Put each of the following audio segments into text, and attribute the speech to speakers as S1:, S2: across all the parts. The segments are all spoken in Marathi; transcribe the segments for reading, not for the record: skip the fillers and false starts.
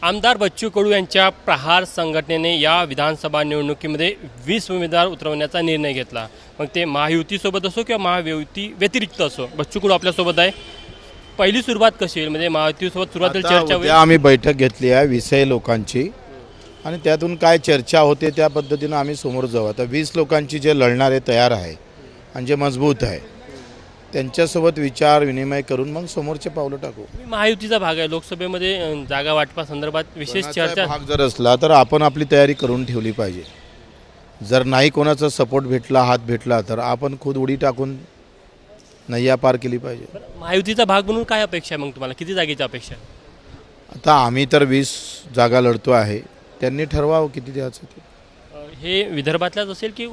S1: आमदार बच्चू कडू यांच्या प्रहार संघटनेने या विधानसभा निवडणुकीमध्ये 20 उमेदवार उतरवण्याचा निर्णय घेतला। मग ते महायुतीसोबत असो किंवा महायुती व्यतिरिक्त असो, बच्चू कडू आपल्यासोबत आहे। पहिली सुरुवात कशी होईल, म्हणजे महायुतीसोबत सुरुवातीला चर्चा होईल?
S2: आम्ही बैठक घेतली आहे 20 लोकांची आणि त्यातून काय चर्चा होते त्या पद्धतीनं आम्ही समोर जाऊ। आता 20 लोकांची जे लढणारे तयार आहे आणि जे मजबूत आहे त्यांच्यासोबत विचार विनिमय करून मग समोरचे पावलं टाकू।
S1: महायुतीचा भाग आहे, लोकसभेमध्ये जागा वाटपासंदर्भात विशेष चर्चा
S2: भाग जर असला तर आपण आपली तयारी करून ठेवली पाहिजे। जर नाही कोणाचा सपोर्ट भेटला, हात भेटला, तर आपण खुद उडी टाकून नैया पार केली पाहिजे।
S1: महायुतीचा भाग म्हणून काय अपेक्षा आहे मग तुम्हाला, किती जागेची अपेक्षा आहे?
S2: आता आम्ही तर 20 जागा लढतो आहे, त्यांनी ठरवावं किती द्यायचं ते।
S1: हे विदर्भातल्याच असेल की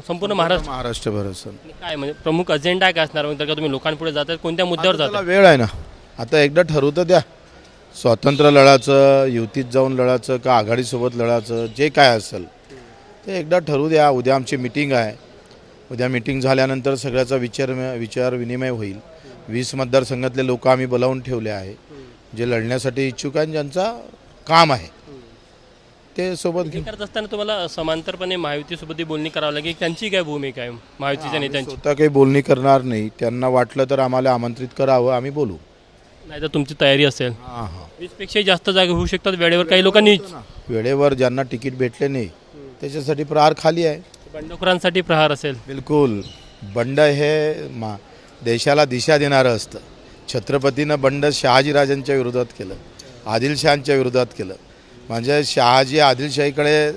S1: संपूर्ण
S2: महाराष्ट्रभर असेल?
S1: काय म्हणजे प्रमुख अजेंडा काय असणार, म्हणजे का तुम्ही लोकांपुढे जातात, कोणत्या मुद्द्यावर
S2: त्याला
S1: जातात?
S2: वेळ आहे ना, आता एकदा ठरवू तर द्या। स्वातंत्र्य लढायचं, युतीत जाऊन लढायचं का आघाडीसोबत लढायचं, जे काय असेल ते एकदा ठरवू द्या। उद्या आमची मीटिंग आहे, उद्या मीटिंग झाल्यानंतर सगळ्याचा विचार विनिमय होईल। 20 मतदारसंघातले लोक आम्ही बोलावून ठेवले आहे, जे लढण्यासाठी इच्छुक आहेत, ज्यांचा काम आहे ते सोबत घेऊन।
S1: करत असताना तुम्हाला समांतरपणे महायुतीसोबत बोलणी करावं लागेल, त्यांची काय भूमिका आहे महायुतीच्या नेत्यांची?
S2: स्वतः काही बोलणी करणार नाही, त्यांना वाटलं तर आम्हाला आमंत्रित करावं, आम्ही बोलू।
S1: नाही तर तुमची तयारी असेल?
S2: हां हां,
S1: 20पेक्षा जास्त जागा होऊ शकतात वेळेवर, काही लोकांनी
S2: वेळेवर ज्यांना तिकीट भेटले नाही त्याच्यासाठी प्रहार खाली आहे।
S1: बंडखोरांसाठी प्रहार असेल?
S2: बिलकुल। बंड हे देशाला दिशा देणारं असतं। छत्रपतीनं बंड शहाजीराजांच्या विरोधात केलं, आदिलशहांच्या विरोधात केलं। म्हणजे शहाजी आदिलशाहीकडे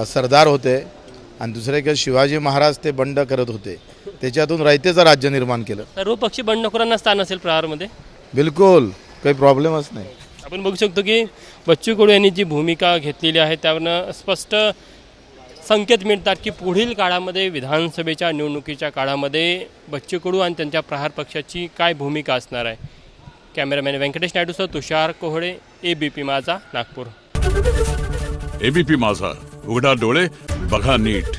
S2: सरदार होते आणि दुसरीकडे शिवाजी महाराज ते बंड करत होते, त्याच्यातून रयतेचं राज्य निर्माण केलं।
S1: सर्व पक्षी बंडखोरांना स्थान असेल प्रहारमध्ये?
S2: बिलकुल, काही प्रॉब्लेमच नाही।
S1: आपण बघू शकतो की बच्चू कडू यांनी जी भूमिका घेतलेली आहे त्यावरनं स्पष्ट संकेत मिळतात की पुढील काळामध्ये विधानसभेच्या निवडणुकीच्या काळामध्ये बच्चू कडू आणि त्यांच्या प्रहार पक्षाची काय भूमिका असणार आहे। कॅमेरामॅन व्यंकटेश नायडूसह तुषार कोहळे, ABP माझा, नागपूर।
S3: ABP माझा, उघडा डोळे बघा नीट।